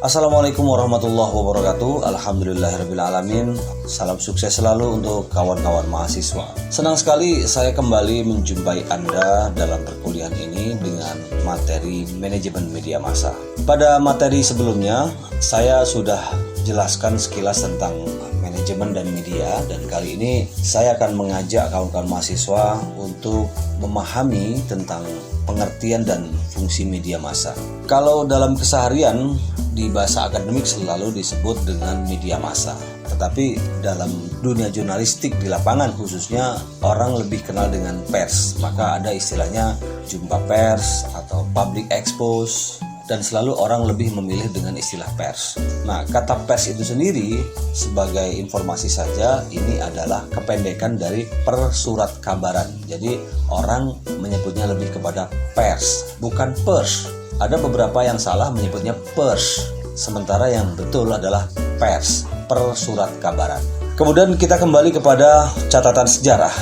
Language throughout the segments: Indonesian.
Assalamualaikum warahmatullahi wabarakatuh. Alhamdulillahirrabbilalamin. Salam sukses selalu untuk kawan-kawan mahasiswa. Senang sekali saya kembali menjumpai Anda dalam perkuliahan ini dengan materi manajemen media massa. Pada materi sebelumnya saya sudah jelaskan sekilas tentang manajemen dan media, dan kali ini saya akan mengajak kawan-kawan mahasiswa untuk memahami tentang pengertian dan fungsi media massa. Kalau dalam keseharian di bahasa akademik selalu disebut dengan media massa, tetapi dalam dunia jurnalistik di lapangan khususnya orang lebih kenal dengan pers. Maka ada istilahnya jumpa pers atau public expose, dan selalu orang lebih memilih dengan istilah pers. Nah, kata pers itu sendiri sebagai informasi saja ini adalah kependekan dari persurat kabaran. Jadi orang menyebutnya lebih kepada pers, bukan pers. Ada beberapa yang salah menyebutnya pers, sementara yang betul adalah pers, persurat kabaran. Kemudian kita kembali kepada catatan sejarah.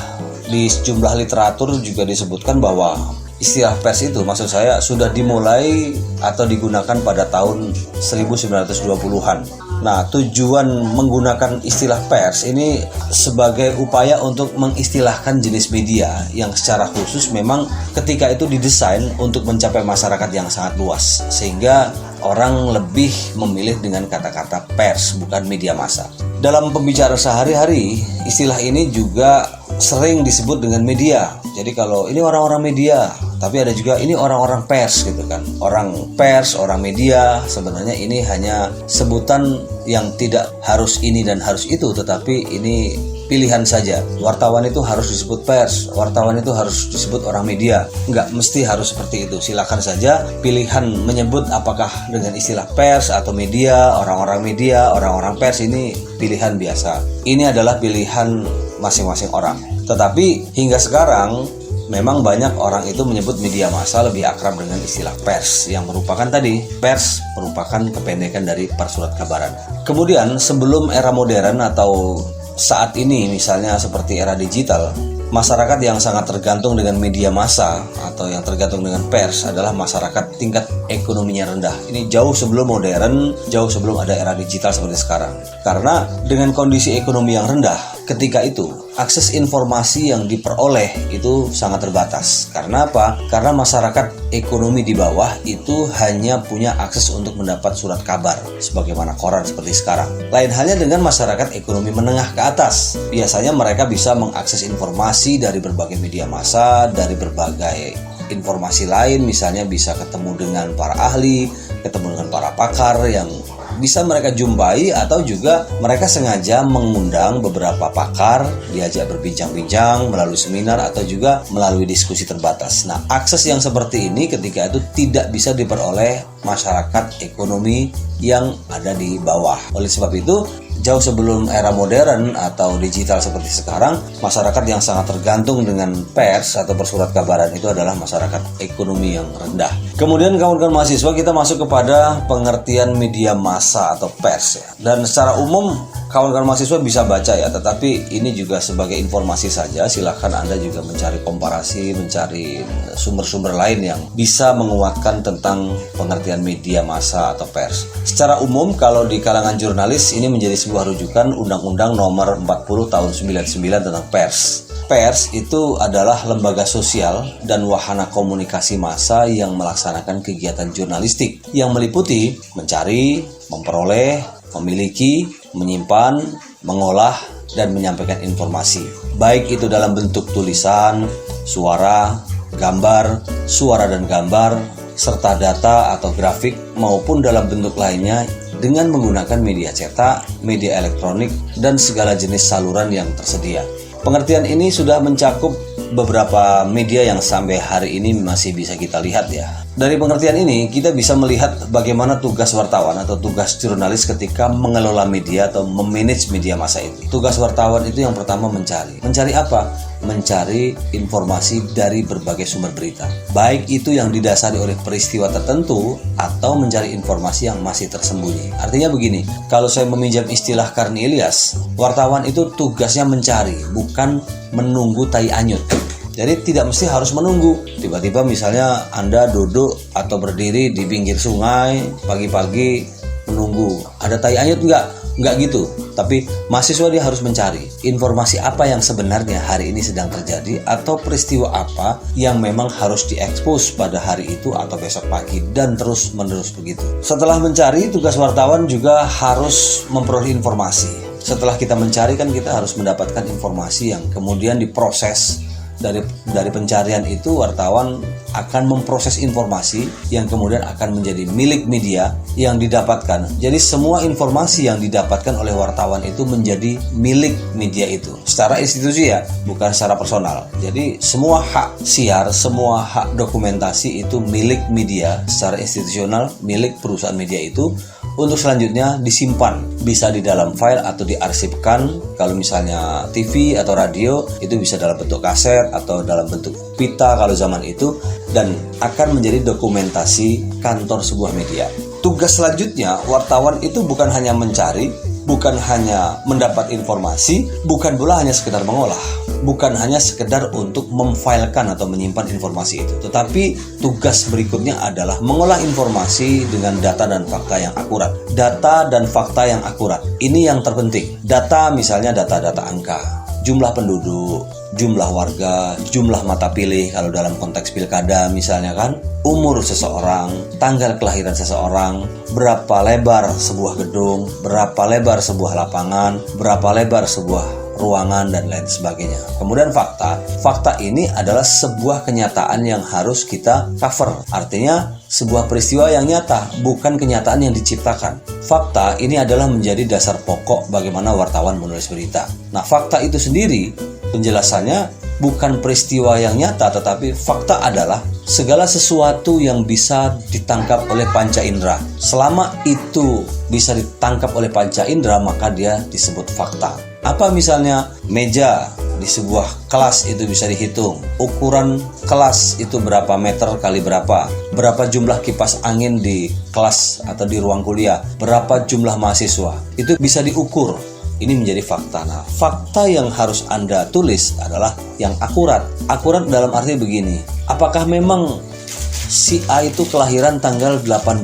Di sejumlah literatur juga disebutkan bahwa istilah pers itu, maksud saya, sudah dimulai atau digunakan pada tahun 1920-an. Nah, tujuan menggunakan istilah pers ini sebagai upaya untuk mengistilahkan jenis media yang secara khusus memang ketika itu didesain untuk mencapai masyarakat yang sangat luas, sehingga orang lebih memilih dengan kata-kata pers, bukan media massa. Dalam pembicaraan sehari-hari, istilah ini juga sering disebut dengan media. Jadi kalau ini orang-orang media, tapi ada juga ini orang-orang pers gitu kan. Orang pers, orang media, sebenarnya ini hanya sebutan yang tidak harus ini dan harus itu, tetapi ini pilihan saja. Wartawan itu harus disebut pers, wartawan itu harus disebut orang media. Nggak mesti harus seperti itu. Silakan saja pilihan menyebut apakah dengan istilah pers atau media, orang-orang pers, ini pilihan biasa. Ini adalah pilihan masing-masing orang. Tetapi hingga sekarang memang banyak orang itu menyebut media massa lebih akrab dengan istilah pers, yang merupakan tadi, pers merupakan kependekan dari persurat kabaran. Kemudian sebelum era modern atau saat ini misalnya seperti era digital, masyarakat yang sangat tergantung dengan media massa atau yang tergantung dengan pers adalah masyarakat tingkat ekonominya rendah. Ini jauh sebelum modern, jauh sebelum ada era digital seperti sekarang. Karena dengan kondisi ekonomi yang rendah, ketika itu akses informasi yang diperoleh itu sangat terbatas. Karena apa? Karena masyarakat ekonomi di bawah itu hanya punya akses untuk mendapat surat kabar sebagaimana koran seperti sekarang. Lain halnya dengan masyarakat ekonomi menengah ke atas. Biasanya mereka bisa mengakses informasi dari berbagai media massa, dari berbagai informasi lain, misalnya bisa ketemu dengan para ahli, ketemu dengan para pakar yang bisa mereka jumpai, atau juga mereka sengaja mengundang beberapa pakar, diajak berbincang-bincang melalui seminar atau juga melalui diskusi terbatas. Nah, akses yang seperti ini ketika itu tidak bisa diperoleh masyarakat ekonomi yang ada di bawah. Oleh sebab itu, jauh sebelum era modern atau digital seperti sekarang, masyarakat yang sangat tergantung dengan pers atau persurat kabaran itu adalah masyarakat ekonomi yang rendah. Kemudian kawan-kawan mahasiswa, kita masuk kepada pengertian media massa atau pers ya. Dan secara umum kawan-kawan mahasiswa bisa baca ya, tetapi ini juga sebagai informasi saja. Silahkan Anda juga mencari komparasi, mencari sumber-sumber lain yang bisa menguatkan tentang pengertian media massa atau pers. Secara umum, kalau di kalangan jurnalis ini menjadi sebuah rujukan Undang-Undang Nomor 40 Tahun 99 tentang pers. Pers itu adalah lembaga sosial dan wahana komunikasi massa yang melaksanakan kegiatan jurnalistik yang meliputi mencari, memperoleh, memiliki, menyimpan, mengolah, dan menyampaikan informasi. Baik itu dalam bentuk tulisan, suara, gambar, suara dan gambar, serta data atau grafik, maupun dalam bentuk lainnya dengan menggunakan media cetak, media elektronik, dan segala jenis saluran yang tersedia. Pengertian ini sudah mencakup beberapa media yang sampai hari ini masih bisa kita lihat ya. Dari pengertian ini kita bisa melihat bagaimana tugas wartawan atau tugas jurnalis ketika mengelola media atau memanage media massa itu. Tugas wartawan itu yang pertama mencari. Mencari apa? Mencari informasi dari berbagai sumber berita. Baik itu yang didasari oleh peristiwa tertentu atau mencari informasi yang masih tersembunyi. Artinya begini, kalau saya meminjam istilah Karni Ilyas, wartawan itu tugasnya mencari, bukan menunggu tai anyut. Jadi tidak mesti harus menunggu. Tiba-tiba misalnya Anda duduk atau berdiri di pinggir sungai pagi-pagi menunggu ada tai anyut, nggak gitu. Tapi mahasiswa dia harus mencari informasi apa yang sebenarnya hari ini sedang terjadi, atau peristiwa apa yang memang harus diekspos pada hari itu atau besok pagi, dan terus menerus begitu. Setelah mencari, tugas wartawan juga harus memperoleh informasi. Setelah kita mencari kan kita harus mendapatkan informasi yang kemudian diproses. Dari pencarian itu, wartawan akan memproses informasi yang kemudian akan menjadi milik media yang didapatkan. Jadi semua informasi yang didapatkan oleh wartawan itu menjadi milik media itu secara institusi ya, bukan secara personal. Jadi semua hak siar, semua hak dokumentasi itu milik media secara institusional, milik perusahaan media itu. Untuk selanjutnya disimpan, bisa di dalam file atau diarsipkan. Kalau misalnya TV atau radio, itu bisa dalam bentuk kaset atau dalam bentuk pita kalau zaman itu, dan akan menjadi dokumentasi kantor sebuah media. Tugas selanjutnya, wartawan itu bukan hanya mencari, bukan hanya mendapat informasi, bukan pula hanya sekedar mengolah, bukan hanya sekedar untuk memfilekan atau menyimpan informasi itu, tetapi tugas berikutnya adalah mengolah informasi dengan data dan fakta yang akurat. Data dan fakta yang akurat, ini yang terpenting. Data misalnya data-data angka, jumlah penduduk, jumlah warga, jumlah mata pilih kalau dalam konteks pilkada misalnya kan, umur seseorang, tanggal kelahiran seseorang, berapa lebar sebuah gedung, berapa lebar sebuah lapangan, berapa lebar sebuah ruangan, dan lain sebagainya. Kemudian fakta ini adalah sebuah kenyataan yang harus kita cover. Artinya sebuah peristiwa yang nyata, bukan kenyataan yang diciptakan. Fakta ini adalah menjadi dasar pokok bagaimana wartawan menulis berita. Nah, fakta itu sendiri penjelasannya bukan peristiwa yang nyata, tetapi fakta adalah segala sesuatu yang bisa ditangkap oleh panca indera. Selama itu bisa ditangkap oleh panca indera, maka dia disebut fakta. Apa misalnya meja di sebuah kelas itu bisa dihitung. Ukuran kelas itu berapa meter kali berapa jumlah kipas angin di kelas atau di ruang kuliah, berapa jumlah mahasiswa. Itu bisa diukur. Ini menjadi fakta. Nah, fakta yang harus Anda tulis adalah yang akurat. Akurat dalam arti begini, apakah memang si A itu kelahiran tanggal 18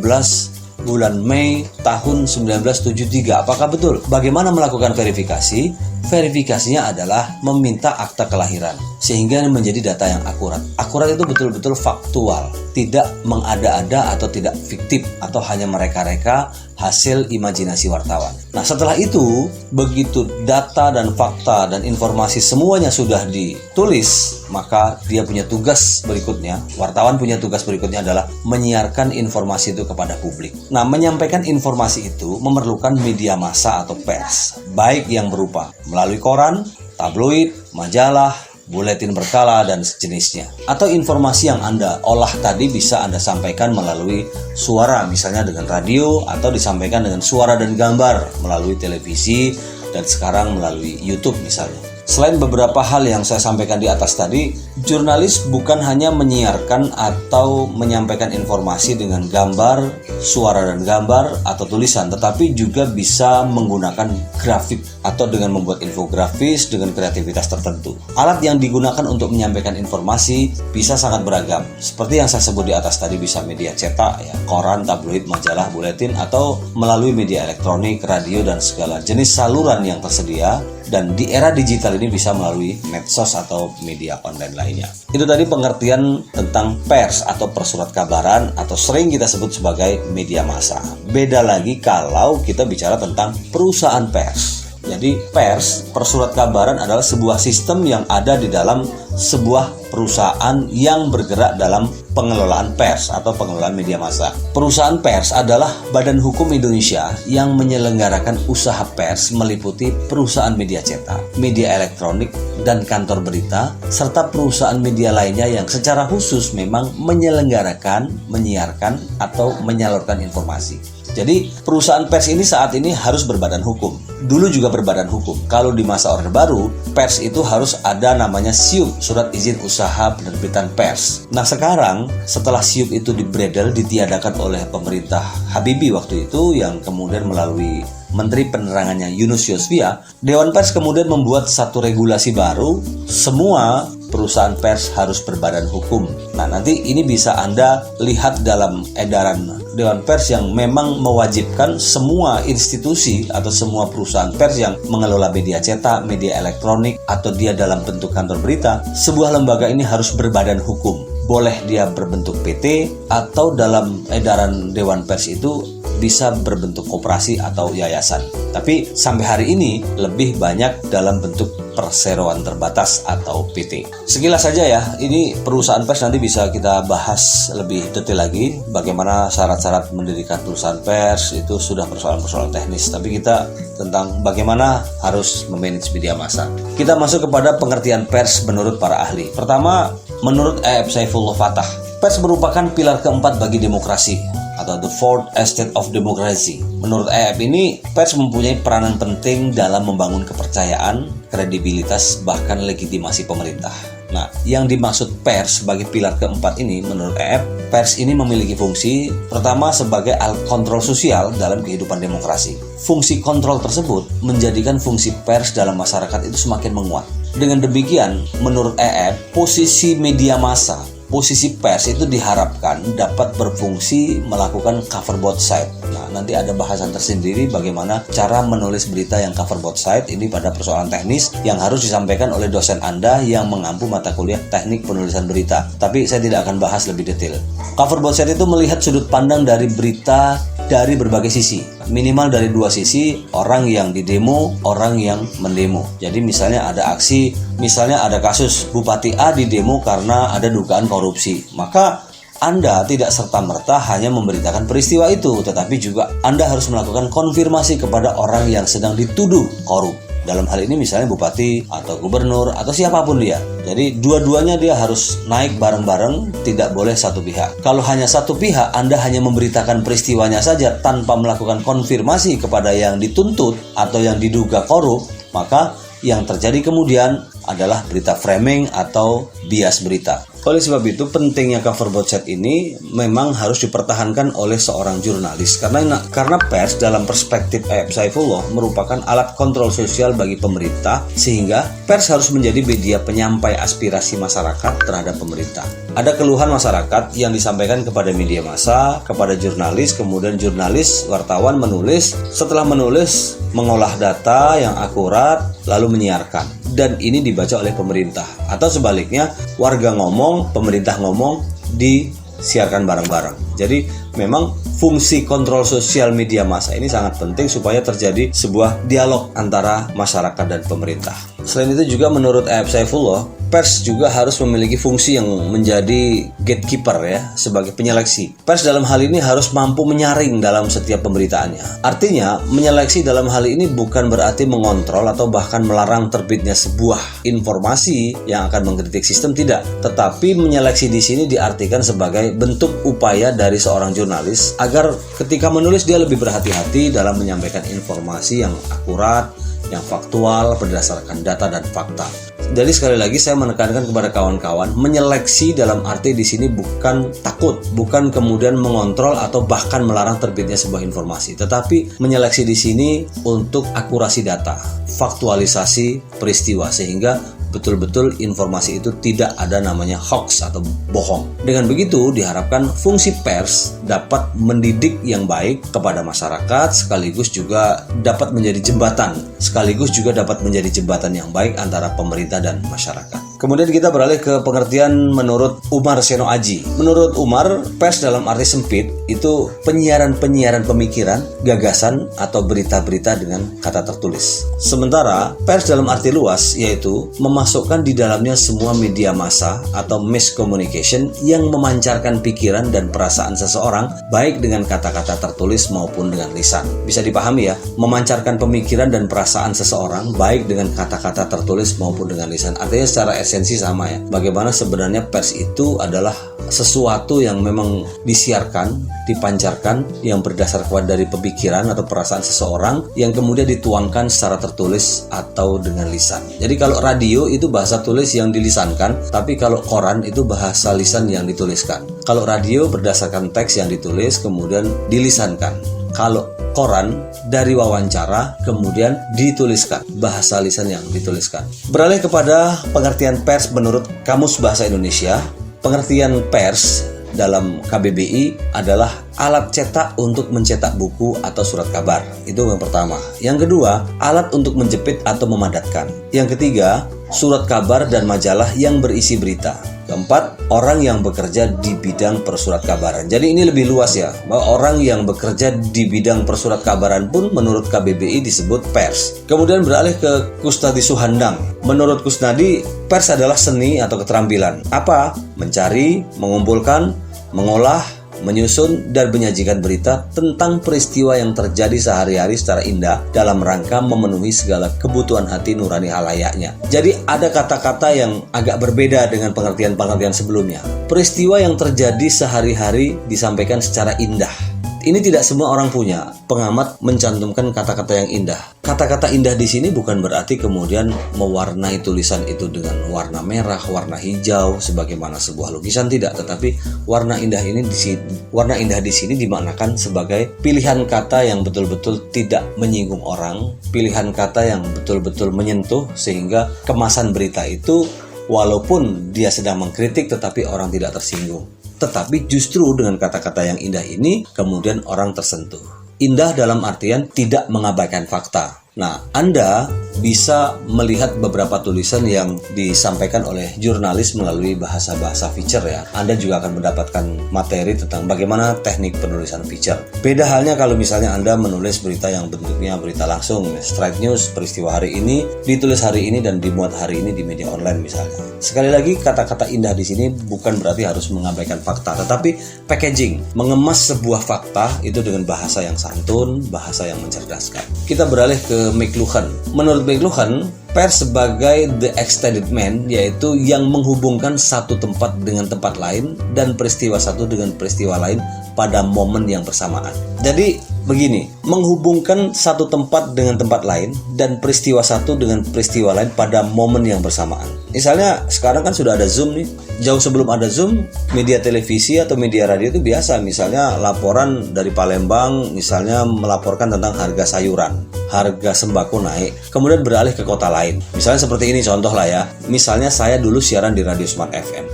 bulan Mei tahun 1973? Apakah betul? Bagaimana melakukan verifikasi? Verifikasinya adalah meminta akta kelahiran, sehingga menjadi data yang akurat. Akurat itu betul-betul faktual, tidak mengada-ada atau tidak fiktif atau hanya mereka-reka hasil imajinasi wartawan. Nah, setelah itu, begitu data dan fakta dan informasi semuanya sudah ditulis, maka dia punya tugas berikutnya, wartawan punya tugas berikutnya adalah menyiarkan informasi itu kepada publik. Nah, menyampaikan informasi itu memerlukan media massa atau pers, baik yang berupa melalui koran, tabloid, majalah, buletin berkala, dan sejenisnya. Atau informasi yang Anda olah tadi bisa Anda sampaikan melalui suara, misalnya dengan radio, atau disampaikan dengan suara dan gambar melalui televisi, dan sekarang melalui YouTube misalnya. Selain beberapa hal yang saya sampaikan di atas tadi, jurnalis bukan hanya menyiarkan atau menyampaikan informasi dengan gambar, suara dan gambar atau tulisan, tetapi juga bisa menggunakan grafik atau dengan membuat infografis dengan kreativitas tertentu. Alat yang digunakan untuk menyampaikan informasi bisa sangat beragam. Seperti yang saya sebut di atas tadi, bisa media cetak, ya, koran, tabloid, majalah, buletin, atau melalui media elektronik, radio, dan segala jenis saluran yang tersedia. Dan di era digital ini bisa melalui medsos atau media online lainnya. Itu tadi pengertian tentang pers atau persurat kabaran, atau sering kita sebut sebagai media massa. Beda lagi kalau kita bicara tentang perusahaan pers. Jadi pers, persurat kabaran adalah sebuah sistem yang ada di dalam sebuah perusahaan yang bergerak dalam pengelolaan pers atau pengelolaan media massa. Perusahaan pers adalah badan hukum Indonesia yang menyelenggarakan usaha pers meliputi perusahaan media cetak, media elektronik, dan kantor berita, serta perusahaan media lainnya yang secara khusus memang menyelenggarakan, menyiarkan, atau menyalurkan informasi. Jadi perusahaan pers ini saat ini harus berbadan hukum. Dulu juga berbadan hukum. Kalau di masa Orde Baru, pers itu harus ada namanya SIUP, Surat Izin Usaha Penerbitan Pers. Nah, sekarang setelah SIUP itu dibredel, ditiadakan oleh pemerintah Habibie waktu itu, yang kemudian melalui Menteri Penerangannya Yunus Yosvia, Dewan Pers kemudian membuat satu regulasi baru. Semua perusahaan pers harus berbadan hukum. Nah, nanti ini bisa Anda lihat dalam edaran Dewan Pers yang memang mewajibkan semua institusi atau semua perusahaan pers yang mengelola media cetak, media elektronik, atau dia dalam bentuk kantor berita, sebuah lembaga ini harus berbadan hukum. Boleh dia berbentuk PT atau dalam edaran Dewan Pers itu bisa berbentuk koperasi atau yayasan. Tapi sampai hari ini lebih banyak dalam bentuk perseroan terbatas atau PT. Sekilas saja ya, ini perusahaan pers nanti bisa kita bahas lebih detail lagi. Bagaimana syarat-syarat mendirikan perusahaan pers itu sudah persoalan-persoalan teknis. Tapi kita tentang bagaimana harus memanage media massa. Kita masuk kepada pengertian pers menurut para ahli. Pertama, menurut E.F. Saifullah Fatah, pers merupakan pilar keempat bagi demokrasi atau the fourth estate of democracy. Menurut E.F. ini, pers mempunyai peranan penting dalam membangun kepercayaan, kredibilitas, bahkan legitimasi pemerintah. Nah, yang dimaksud pers sebagai pilar keempat ini, menurut E.F., pers ini memiliki fungsi pertama sebagai alat kontrol sosial dalam kehidupan demokrasi. Fungsi kontrol tersebut menjadikan fungsi pers dalam masyarakat itu semakin menguat. Dengan demikian, menurut E.F., posisi media massa, posisi pers itu diharapkan dapat berfungsi melakukan cover both side. Nah, nanti ada bahasan tersendiri bagaimana cara menulis berita yang cover both side. Ini pada persoalan teknis yang harus disampaikan oleh dosen Anda yang mengampu mata kuliah teknik penulisan berita. Tapi saya tidak akan bahas lebih detail. Cover both side itu melihat sudut pandang dari berita dari berbagai sisi, minimal dari dua sisi, orang yang didemo, orang yang mendemo. Jadi misalnya ada aksi, misalnya ada kasus Bupati A didemo karena ada dugaan korupsi, maka Anda tidak serta-merta hanya memberitakan peristiwa itu, tetapi juga Anda harus melakukan konfirmasi kepada orang yang sedang dituduh korup. Dalam hal ini misalnya bupati atau gubernur atau siapapun dia. Jadi dua-duanya dia harus naik bareng-bareng, tidak boleh satu pihak. Kalau hanya satu pihak, Anda hanya memberitakan peristiwanya saja tanpa melakukan konfirmasi kepada yang dituntut atau yang diduga korup, maka yang terjadi kemudian adalah berita framing atau bias berita. Oleh sebab itu, pentingnya cover both side ini memang harus dipertahankan oleh seorang jurnalis karena pers dalam perspektif E.F. Saifullah merupakan alat kontrol sosial bagi pemerintah, sehingga pers harus menjadi media penyampai aspirasi masyarakat terhadap pemerintah. Ada keluhan masyarakat yang disampaikan kepada media massa, kepada jurnalis, kemudian jurnalis, wartawan menulis, setelah menulis mengolah data yang akurat lalu menyiarkan, dan ini dibaca oleh pemerintah, atau sebaliknya warga ngomong, pemerintah ngomong, disiarkan bareng-bareng. Jadi memang fungsi kontrol sosial media massa ini sangat penting supaya terjadi sebuah dialog antara masyarakat dan pemerintah. Selain itu juga menurut E.F. Saifullah, pers juga harus memiliki fungsi yang menjadi gatekeeper ya, sebagai penyeleksi. Pers dalam hal ini harus mampu menyaring dalam setiap pemberitaannya. Artinya, menyeleksi dalam hal ini bukan berarti mengontrol atau bahkan melarang terbitnya sebuah informasi yang akan mengkritik sistem, tidak. Tetapi menyeleksi di sini diartikan sebagai bentuk upaya dari seorang jurnalis agar ketika menulis dia lebih berhati-hati dalam menyampaikan informasi yang akurat, yang faktual berdasarkan data dan fakta. Jadi sekali lagi saya menekankan kepada kawan-kawan, menyeleksi dalam arti di sini bukan takut, bukan kemudian mengontrol atau bahkan melarang terbitnya sebuah informasi, tetapi menyeleksi di sini untuk akurasi data, faktualisasi peristiwa, sehingga betul-betul informasi itu tidak ada namanya hoax atau bohong. Dengan begitu diharapkan fungsi pers dapat mendidik yang baik kepada masyarakat, sekaligus juga dapat menjadi jembatan, sekaligus juga dapat menjadi jembatan yang baik antara pemerintah dan masyarakat. Kemudian kita beralih ke pengertian menurut Umar Seno Aji. Menurut Umar, pers dalam arti sempit itu penyiaran-penyiaran pemikiran, gagasan, atau berita-berita dengan kata tertulis. Sementara pers dalam arti luas yaitu memasukkan di dalamnya semua media massa atau mass communication yang memancarkan pikiran dan perasaan seseorang baik dengan kata-kata tertulis maupun dengan lisan. Bisa dipahami ya, memancarkan pemikiran dan perasaan seseorang baik dengan kata-kata tertulis maupun dengan lisan. Artinya secara esensi sama ya. Bagaimana sebenarnya pers itu adalah sesuatu yang memang disiarkan, dipancarkan yang berdasarkan dari pemikiran atau perasaan seseorang yang kemudian dituangkan secara tertulis atau dengan lisan. Jadi kalau radio itu bahasa tulis yang dilisankan, tapi kalau koran itu bahasa lisan yang dituliskan. Kalau radio berdasarkan teks yang ditulis kemudian dilisankan. Kalau koran, dari wawancara, kemudian dituliskan, bahasa lisan yang dituliskan. Beralih kepada pengertian pers menurut Kamus Bahasa Indonesia, pengertian pers dalam KBBI adalah alat cetak untuk mencetak buku atau surat kabar. Itu yang pertama. Yang kedua, alat untuk menjepit atau memadatkan. Yang ketiga, surat kabar dan majalah yang berisi berita. Keempat, orang yang bekerja di bidang persurat kabaran. Jadi ini lebih luas ya, bahwa orang yang bekerja di bidang persurat kabaran pun menurut KBBI disebut pers. Kemudian beralih ke Kusnadi Suhandang. Menurut Kusnadi, pers adalah seni atau keterampilan. Apa? Mencari, mengumpulkan, mengolah, menyusun, dan menyajikan berita tentang peristiwa yang terjadi sehari-hari secara indah dalam rangka memenuhi segala kebutuhan hati nurani halayaknya. Jadi ada kata-kata yang agak berbeda dengan pengertian-pengertian sebelumnya. Peristiwa yang terjadi sehari-hari disampaikan secara indah. Ini tidak semua orang punya. Pengamat mencantumkan kata-kata yang indah. Kata-kata indah di sini bukan berarti kemudian mewarnai tulisan itu dengan warna merah, warna hijau sebagaimana sebuah lukisan, tidak. Tetapi warna indah di sini dimaknakan sebagai pilihan kata yang betul-betul tidak menyinggung orang, pilihan kata yang betul-betul menyentuh sehingga kemasan berita itu walaupun dia sedang mengkritik tetapi orang tidak tersinggung. Tetapi justru dengan kata-kata yang indah ini kemudian orang tersentuh. Indah dalam artian tidak mengabaikan fakta. Nah, Anda bisa melihat beberapa tulisan yang disampaikan oleh jurnalis melalui bahasa-bahasa feature ya. Anda juga akan mendapatkan materi tentang bagaimana teknik penulisan feature. Beda halnya kalau misalnya Anda menulis berita yang bentuknya berita langsung, straight news, peristiwa hari ini, ditulis hari ini dan dimuat hari ini di media online misalnya. Sekali lagi, kata-kata indah di sini bukan berarti harus mengabaikan fakta, tetapi packaging, mengemas sebuah fakta itu dengan bahasa yang santun, bahasa yang mencerdaskan. Kita beralih ke McLuhan. Menurut McLuhan, pers sebagai the extended man, yaitu yang menghubungkan satu tempat dengan tempat lain dan peristiwa satu dengan peristiwa lain pada momen yang bersamaan. Jadi begini, menghubungkan satu tempat dengan tempat lain dan peristiwa satu dengan peristiwa lain pada momen yang bersamaan. Misalnya sekarang kan sudah ada Zoom nih. Jauh sebelum ada Zoom, media televisi atau media radio itu biasa. Misalnya laporan dari Palembang, misalnya melaporkan tentang harga sayuran, harga sembako naik, kemudian beralih ke kota lain. Misalnya seperti ini contoh lah ya. Misalnya saya dulu siaran di Radio Smart FM.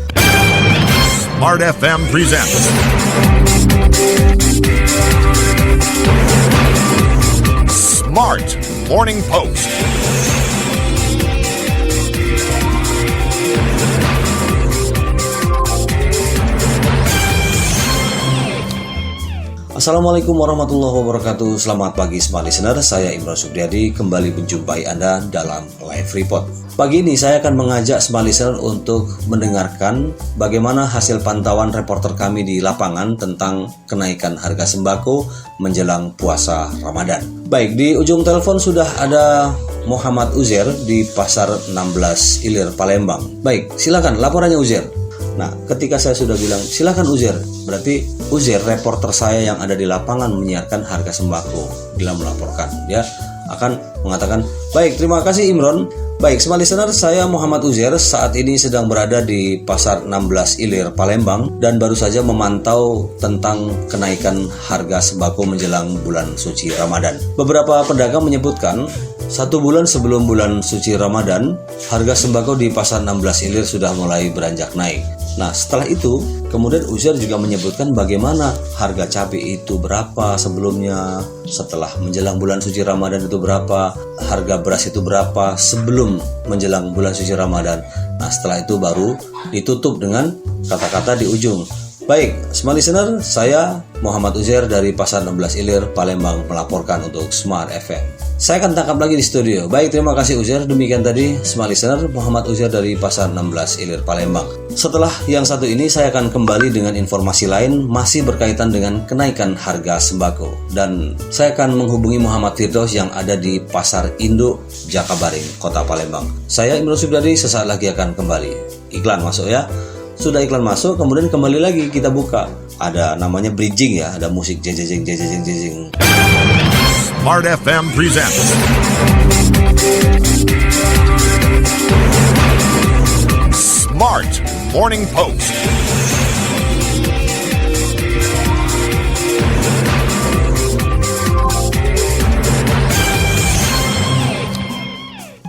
Smart FM presents Smart Morning Post. Assalamualaikum warahmatullahi wabarakatuh. Selamat pagi Smart Listener, saya Imran Supriyadi kembali menjumpai Anda dalam Live Report. Pagi ini saya akan mengajak Smart Listener untuk mendengarkan bagaimana hasil pantauan reporter kami di lapangan tentang kenaikan harga sembako menjelang puasa Ramadan. Baik, di ujung telepon sudah ada Muhammad Uzair di Pasar 16 Ilir, Palembang. Baik, silakan laporannya Uzair. Nah, ketika saya sudah bilang silakan Uzair, berarti Uzair reporter saya yang ada di lapangan menyiarkan harga sembako bila melaporkan. Dia akan mengatakan, baik, terima kasih Imron. Baik, Smart Listener, saya Muhammad Uzair saat ini sedang berada di Pasar 16 Ilir, Palembang dan baru saja memantau tentang kenaikan harga sembako menjelang bulan suci Ramadan. Beberapa pedagang menyebutkan 1 bulan sebelum bulan suci Ramadan, harga sembako di Pasar 16 Ilir sudah mulai beranjak naik. Nah, setelah itu, kemudian Uzair juga menyebutkan bagaimana harga cabai itu berapa sebelumnya, setelah menjelang bulan suci Ramadan itu berapa, harga beras itu berapa sebelum menjelang bulan suci Ramadan. Nah, setelah itu baru ditutup dengan kata-kata di ujung. Baik, Smart Listener, saya Muhammad Uzair dari Pasar 16 Ilir, Palembang melaporkan untuk Smart FM. Saya akan tangkap lagi di studio. Baik, terima kasih Uzair. Demikian tadi Smart Listener, Muhammad Uzair dari Pasar 16 Ilir, Palembang. Setelah yang satu ini, saya akan kembali dengan informasi lain masih berkaitan dengan kenaikan harga sembako. Dan saya akan menghubungi Muhammad Firdaus yang ada di Pasar Induk, Jakabaring, Kota Palembang. Saya Imran Subriyadi, sesaat lagi akan kembali. Iklan masuk ya. Sudah iklan masuk, kemudian kembali lagi kita buka. Ada namanya bridging ya, ada musik jeng. Smart FM presents Smart Morning Post.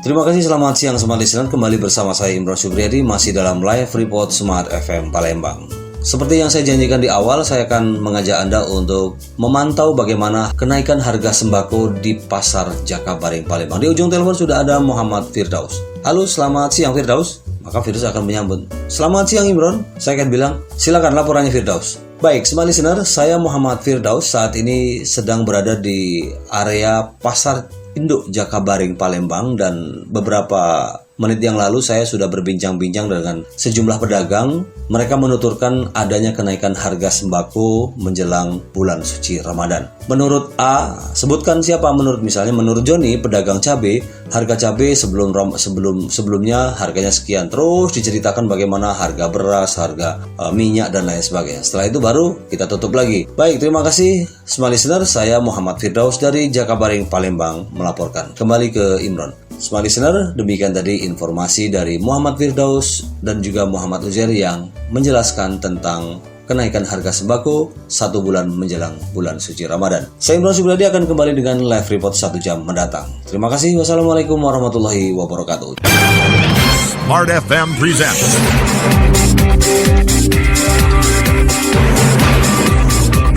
Terima kasih, selamat siang Smart Listener. Kembali bersama saya Imron Subriyadi, masih dalam live report Smart FM Palembang. Seperti yang saya janjikan di awal, saya akan mengajak Anda untuk memantau bagaimana kenaikan harga sembako di Pasar Jakabaring Palembang. Di ujung telepon sudah ada Muhammad Firdaus. Halo, selamat siang Firdaus. Maka Firdaus akan menyambut, selamat siang Imron. Saya akan bilang, silakan laporannya Firdaus. Baik, Smart Listener, saya Muhammad Firdaus. Saat ini sedang berada di area Pasar Induk Jakabaring Palembang, dan beberapa menit yang lalu saya sudah berbincang-bincang dengan sejumlah pedagang. Mereka menuturkan adanya kenaikan harga sembako menjelang bulan suci Ramadan. Menurut A, sebutkan siapa misalnya menurut Joni, pedagang cabai, harga cabai sebelumnya harganya sekian. Terus diceritakan bagaimana harga beras, harga minyak dan lain sebagainya. Setelah itu baru kita tutup lagi. Baik, terima kasih Smart Listener. Saya Muhammad Firdaus dari Jakabaring Palembang melaporkan. Kembali ke Imron. Smart Listener, demikian tadi informasi dari Muhammad Firdaus dan juga Muhammad Uzair yang menjelaskan tentang kenaikan harga sembako 1 bulan menjelang bulan suci Ramadan. Saya Imron Subriyadi akan kembali dengan live report 1 jam mendatang. Terima kasih. Wassalamualaikum warahmatullahi wabarakatuh. Smart FM presents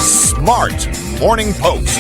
Smart Morning Post.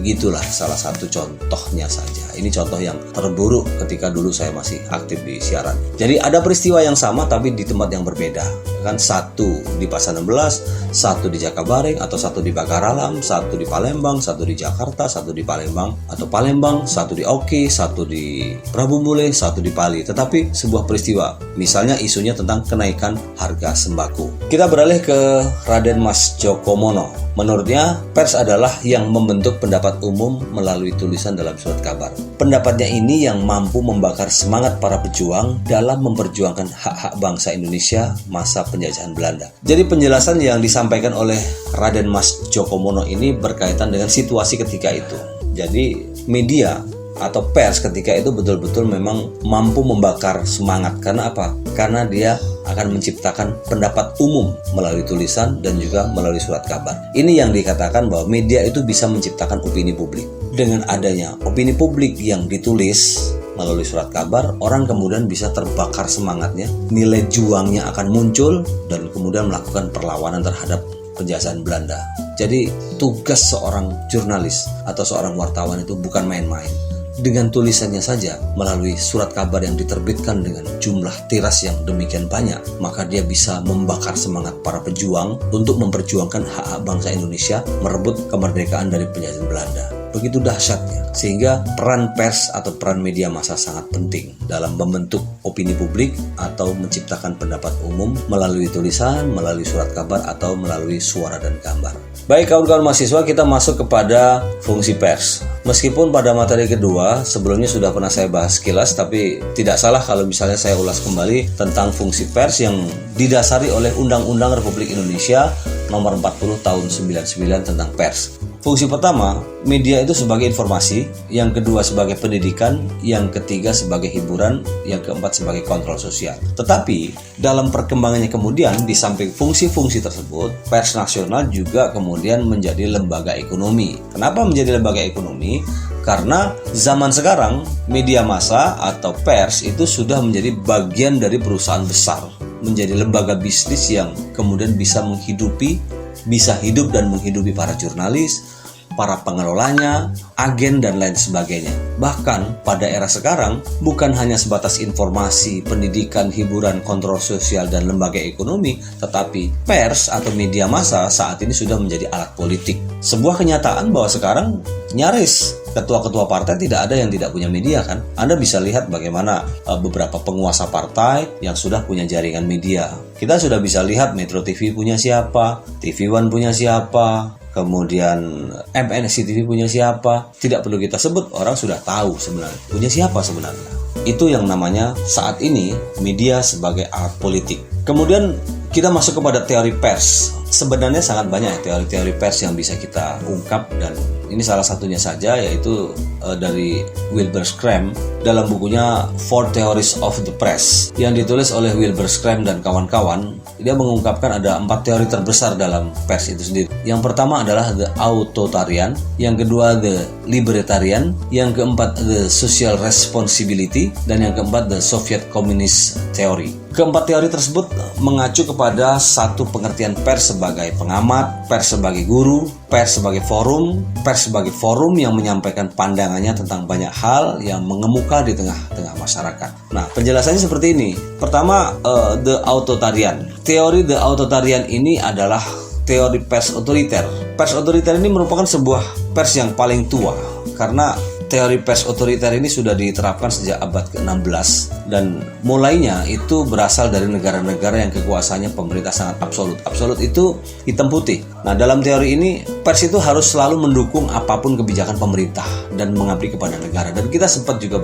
Begitulah salah satu contohnya saja. Ini contoh yang terburuk ketika dulu saya masih aktif di siaran. Jadi ada peristiwa yang sama tapi di tempat yang berbeda. Kan satu di Pasar 16, satu di Jakabaring, atau satu di Bagaralam, satu di Palembang, satu di Jakarta, satu di Palembang, atau Palembang, satu di Oki, satu di Prabu Mule, satu di Pali. Tetapi sebuah peristiwa, misalnya isunya tentang kenaikan harga sembako. Kita beralih ke Raden Mas Jokomono. Menurutnya, pers adalah yang membentuk pendapat umum melalui tulisan dalam surat kabar. Pendapatnya ini yang mampu membakar semangat para pejuang dalam memperjuangkan hak-hak bangsa Indonesia masa penjajahan Belanda. Jadi penjelasan yang disampaikan oleh Raden Mas Jokomono ini berkaitan dengan situasi ketika itu. Jadi media atau pers ketika itu betul-betul memang mampu membakar semangat. Karena apa? Karena dia akan menciptakan pendapat umum melalui tulisan dan juga melalui surat kabar. Ini yang dikatakan bahwa media itu bisa menciptakan opini publik. Dengan adanya opini publik yang ditulis melalui surat kabar, orang kemudian bisa terbakar semangatnya, nilai juangnya akan muncul, dan kemudian melakukan perlawanan terhadap penjajahan Belanda. Jadi tugas seorang jurnalis atau seorang wartawan itu bukan main-main. Dengan tulisannya saja melalui surat kabar yang diterbitkan dengan jumlah tiras yang demikian banyak, maka dia bisa membakar semangat para pejuang untuk memperjuangkan hak-hak bangsa Indonesia merebut kemerdekaan dari penjajahan Belanda. Begitu dahsyatnya, sehingga peran pers atau peran media massa sangat penting dalam membentuk opini publik atau menciptakan pendapat umum melalui tulisan, melalui surat kabar, atau melalui suara dan gambar. Baik kawan-kawan mahasiswa, kita masuk kepada fungsi pers. Meskipun pada materi kedua sebelumnya sudah pernah saya bahas sekilas, tapi tidak salah kalau misalnya saya ulas kembali tentang fungsi pers yang didasari oleh Undang-Undang Republik Indonesia Nomor 40 Tahun 99 tentang pers. Fungsi pertama, media itu sebagai informasi, yang kedua sebagai pendidikan, yang ketiga sebagai hiburan, yang keempat sebagai kontrol sosial. Tetapi dalam perkembangannya kemudian, di samping fungsi-fungsi tersebut, pers nasional juga kemudian menjadi lembaga ekonomi. Kenapa menjadi lembaga ekonomi? Karena zaman sekarang media massa atau pers itu sudah menjadi bagian dari perusahaan besar, menjadi lembaga bisnis yang kemudian bisa hidup dan menghidupi para jurnalis, para pengelolanya, agen dan lain sebagainya. Bahkan pada era sekarang bukan hanya sebatas informasi, pendidikan, hiburan, kontrol sosial dan lembaga ekonomi, tetapi pers atau media massa saat ini sudah menjadi alat politik. Sebuah kenyataan bahwa sekarang nyaris ketua-ketua partai tidak ada yang tidak punya media kan. Anda bisa lihat bagaimana beberapa penguasa partai yang sudah punya jaringan media. Kita sudah bisa lihat Metro TV punya siapa, TV One punya siapa, kemudian MNC TV punya siapa. Tidak perlu kita sebut, orang sudah tahu sebenarnya punya siapa sebenarnya. Itu yang namanya saat ini media sebagai alat politik. Kemudian kita masuk kepada teori pers. sebenarnya sangat banyak teori-teori pers yang bisa kita ungkap, dan ini salah satunya saja, yaitu dari Wilbur Schramm dalam bukunya Four Theories of the Press yang ditulis oleh Wilbur Schramm dan kawan-kawan. Dia mengungkapkan ada 4 teori terbesar dalam pers itu sendiri. Yang pertama adalah the authoritarian, yang kedua the libertarian, yang keempat the social responsibility, dan yang keempat the Soviet Communist theory. Keempat teori tersebut mengacu kepada satu pengertian pers sebagai pengamat, pers sebagai guru, pers sebagai forum yang menyampaikan pandangannya tentang banyak hal yang mengemuka di tengah-tengah masyarakat. Nah, penjelasannya seperti ini. Pertama, the authoritarian. Teori the authoritarian ini adalah teori pers otoriter. Pers otoriter ini merupakan sebuah pers yang paling tua, karena teori pers otoriter ini sudah diterapkan sejak abad ke-16, dan mulainya itu berasal dari negara-negara yang kekuasaannya pemerintah sangat absolut. Absolut itu hitam putih. Nah, dalam teori ini pers itu harus selalu mendukung apapun kebijakan pemerintah dan mengabdi kepada negara, dan kita sempat juga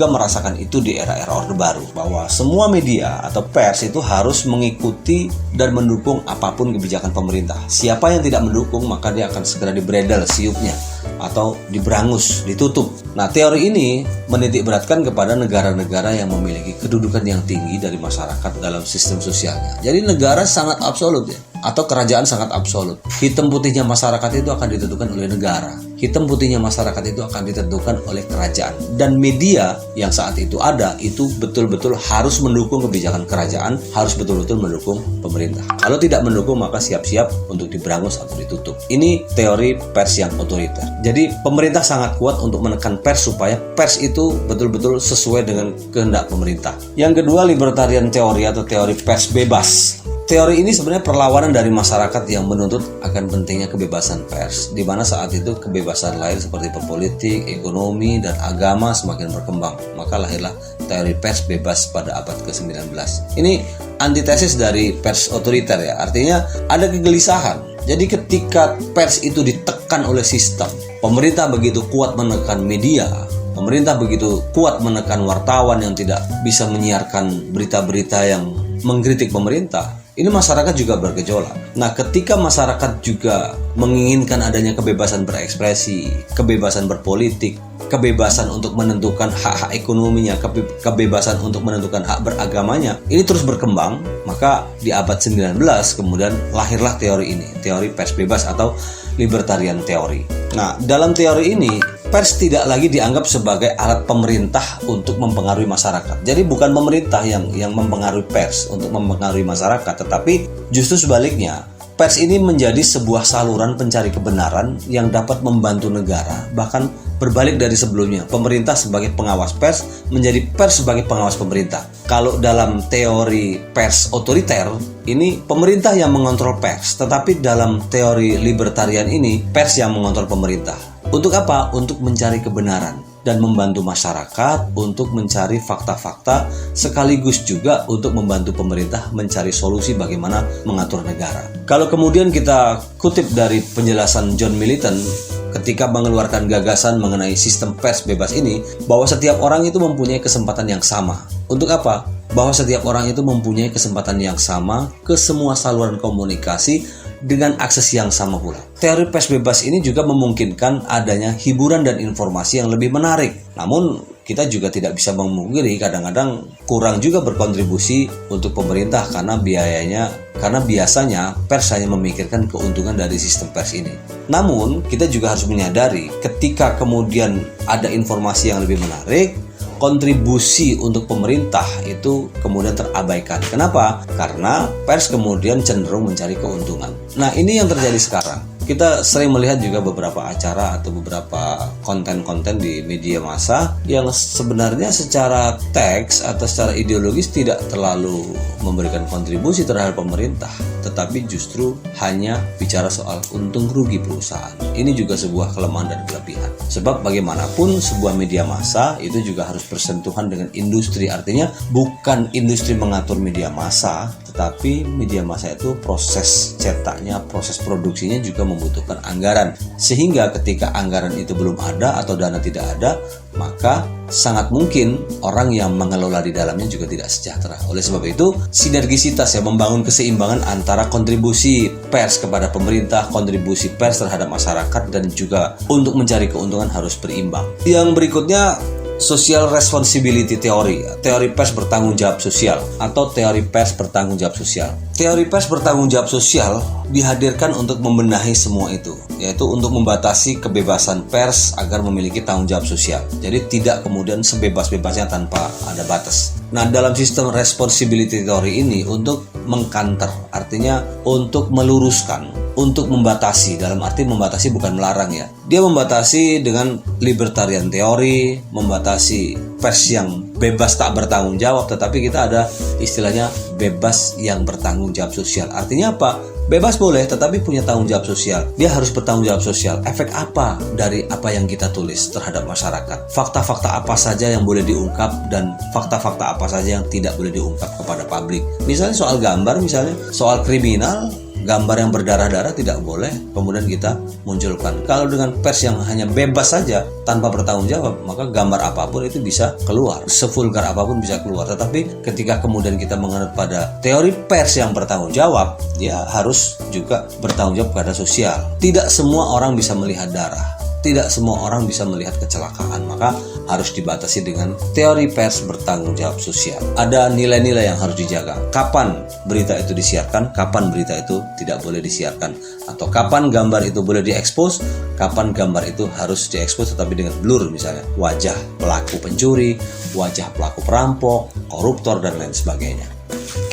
merasakan itu di era-era Orde Baru, bahwa semua media atau pers itu harus mengikuti dan mendukung apapun kebijakan pemerintah. Siapa yang tidak mendukung, maka dia akan segera dibredel siupnya atau diberangus, ditutup. Nah, teori ini menitik beratkan kepada negara-negara yang memiliki kedudukan yang tinggi dari masyarakat dalam sistem sosialnya. Jadi negara sangat absolut ya, atau kerajaan sangat absolut. Hitam putihnya masyarakat itu akan ditentukan oleh negara. Hitam putihnya masyarakat itu akan ditentukan oleh kerajaan. Dan media yang saat itu ada, itu betul-betul harus mendukung kebijakan kerajaan, harus betul-betul mendukung pemerintah. Kalau tidak mendukung, maka siap-siap untuk diberangus atau ditutup. Ini teori pers yang otoriter. Jadi pemerintah sangat kuat untuk menekan pers supaya pers itu betul-betul sesuai dengan kehendak pemerintah. Yang kedua, libertarian teori atau teori pers bebas. Teori ini sebenarnya perlawanan dari masyarakat yang menuntut akan pentingnya kebebasan pers, di mana saat itu kebebasan lain seperti berpolitik, ekonomi, dan agama semakin berkembang. Maka lahirlah teori pers bebas pada abad ke-19. Ini antitesis dari pers otoriter ya, artinya ada kegelisahan. Jadi ketika pers itu ditekan oleh sistem, pemerintah begitu kuat menekan media, pemerintah begitu kuat menekan wartawan yang tidak bisa menyiarkan berita-berita yang mengkritik pemerintah, ini masyarakat juga bergejolak. Nah, ketika masyarakat juga menginginkan adanya kebebasan berekspresi, kebebasan berpolitik, kebebasan untuk menentukan hak-hak ekonominya, kebebasan untuk menentukan hak beragamanya, ini terus berkembang, maka di abad 19 kemudian lahirlah teori ini, teori pers bebas atau libertarian teori. Nah, dalam teori ini, pers tidak lagi dianggap sebagai alat pemerintah untuk mempengaruhi masyarakat. Jadi bukan pemerintah yang mempengaruhi pers untuk mempengaruhi masyarakat, tetapi justru sebaliknya. Pers ini menjadi sebuah saluran pencari kebenaran yang dapat membantu negara, bahkan berbalik dari sebelumnya. Pemerintah sebagai pengawas pers menjadi pers sebagai pengawas pemerintah. Kalau dalam teori pers otoriter, ini pemerintah yang mengontrol pers, tetapi dalam teori libertarian ini, pers yang mengontrol pemerintah. Untuk apa? Untuk mencari kebenaran dan membantu masyarakat untuk mencari fakta-fakta, sekaligus juga untuk membantu pemerintah mencari solusi bagaimana mengatur negara. Kalau kemudian kita kutip dari penjelasan John Milton ketika mengeluarkan gagasan mengenai sistem pers bebas ini, bahwa setiap orang itu mempunyai kesempatan yang sama. Untuk apa? Bahwa setiap orang itu mempunyai kesempatan yang sama ke semua saluran komunikasi dengan akses yang sama pula. Teori pers bebas ini juga memungkinkan adanya hiburan dan informasi yang lebih menarik. Namun kita juga tidak bisa memungkiri kadang-kadang kurang juga berkontribusi untuk pemerintah karena biasanya pers hanya memikirkan keuntungan dari sistem pers ini. Namun kita juga harus menyadari ketika kemudian ada informasi yang lebih menarik, kontribusi untuk pemerintah itu kemudian terabaikan. Kenapa? Karena pers kemudian cenderung mencari keuntungan. Nah, ini yang terjadi sekarang. Kita sering melihat juga beberapa acara atau beberapa konten-konten di media massa yang sebenarnya secara teks atau secara ideologis tidak terlalu memberikan kontribusi terhadap pemerintah, tetapi justru hanya bicara soal untung rugi perusahaan. Ini juga sebuah kelemahan dan kelebihan. Sebab bagaimanapun sebuah media massa itu juga harus bersentuhan dengan industri. Artinya bukan industri mengatur media massa, Tapi media massa itu proses cetaknya, proses produksinya juga membutuhkan anggaran. Sehingga ketika anggaran itu belum ada atau dana tidak ada, maka sangat mungkin orang yang mengelola di dalamnya juga tidak sejahtera. Oleh sebab itu, sinergisitas ya, membangun keseimbangan antara kontribusi pers kepada pemerintah, kontribusi pers terhadap masyarakat, dan juga untuk mencari keuntungan harus berimbang. Yang berikutnya, social responsibility theory, teori pers bertanggung jawab sosial atau teori pers bertanggung jawab sosial. Teori pers bertanggung jawab sosial dihadirkan untuk membenahi semua itu, yaitu untuk membatasi kebebasan pers agar memiliki tanggung jawab sosial. Jadi tidak kemudian sebebas-bebasnya tanpa ada batas. Nah, dalam sistem responsibility theory ini untuk mengkanter, artinya untuk meluruskan, untuk membatasi, dalam arti membatasi bukan melarang ya. Dia membatasi dengan libertarian teori, membatasi pers yang bebas tak bertanggung jawab, tetapi kita ada istilahnya bebas yang bertanggung jawab sosial. Artinya apa? Bebas boleh, tetapi punya tanggung jawab sosial. Dia harus bertanggung jawab sosial. Efek apa dari apa yang kita tulis terhadap masyarakat? Fakta-fakta apa saja yang boleh diungkap dan fakta-fakta apa saja yang tidak boleh diungkap kepada publik. Misalnya soal gambar, misalnya soal kriminal, gambar yang berdarah-darah tidak boleh kemudian kita munculkan. Kalau dengan pers yang hanya bebas saja tanpa bertanggung jawab, maka gambar apapun itu bisa keluar, sevulgar apapun bisa keluar. Tetapi ketika kemudian kita menganut pada teori pers yang bertanggung jawab, dia harus juga bertanggung jawab pada sosial. Tidak semua orang bisa melihat darah, tidak semua orang bisa melihat kecelakaan, maka harus dibatasi dengan teori pers bertanggung jawab sosial. Ada nilai-nilai yang harus dijaga. Kapan berita itu disiarkan, kapan berita itu tidak boleh disiarkan, atau kapan gambar itu boleh diekspos, kapan gambar itu harus diekspos tetapi dengan blur, misalnya wajah pelaku pencuri, wajah pelaku perampok, koruptor, dan lain sebagainya.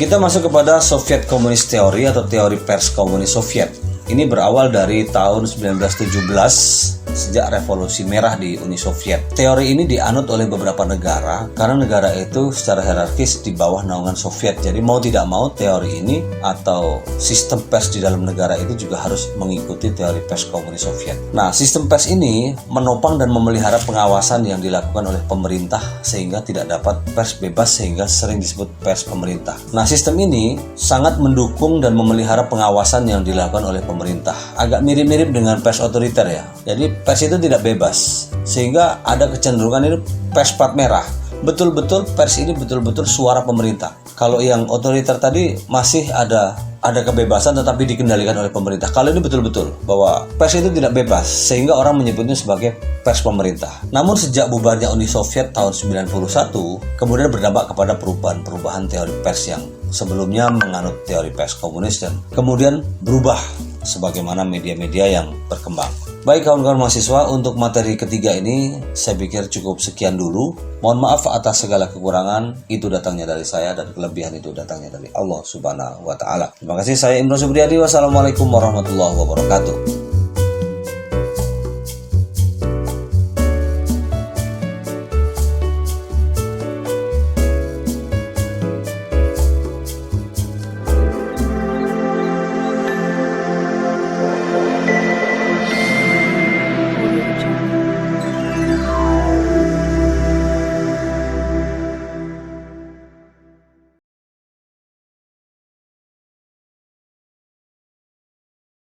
Kita masuk kepada Soviet Communist Theory atau teori pers komunis Soviet. Ini berawal dari tahun 1917 sejak revolusi merah di Uni Soviet. Teori ini dianut oleh beberapa negara karena negara itu secara hierarkis di bawah naungan Soviet. Jadi mau tidak mau teori ini atau sistem pers di dalam negara itu juga harus mengikuti teori pers komunis Soviet. Nah, sistem pers ini menopang dan memelihara pengawasan yang dilakukan oleh pemerintah sehingga tidak dapat pers bebas, sehingga sering disebut pers pemerintah. Nah, sistem ini sangat mendukung dan memelihara pengawasan yang dilakukan oleh pemerintah. Agak mirip-mirip dengan pers otoriter ya. Jadi pers itu tidak bebas, sehingga ada kecenderungan ini pers plat merah. Betul-betul pers ini betul-betul suara pemerintah. Kalau yang otoriter tadi masih ada kebebasan tetapi dikendalikan oleh pemerintah. Kalau ini betul-betul bahwa pers itu tidak bebas, sehingga orang menyebutnya sebagai pers pemerintah. Namun sejak bubarnya Uni Soviet tahun 91, kemudian berdampak kepada perubahan teori pers yang sebelumnya menganut teori pers komunis dan kemudian berubah sebagaimana media-media yang berkembang. Baik kawan-kawan mahasiswa, untuk materi ketiga ini saya pikir cukup sekian dulu. Mohon maaf atas segala kekurangan, itu datangnya dari saya dan kelebihan itu datangnya dari Allah Subhanahu wa taala. Terima kasih, saya Imron Subriyadi. Wassalamualaikum warahmatullahi wabarakatuh.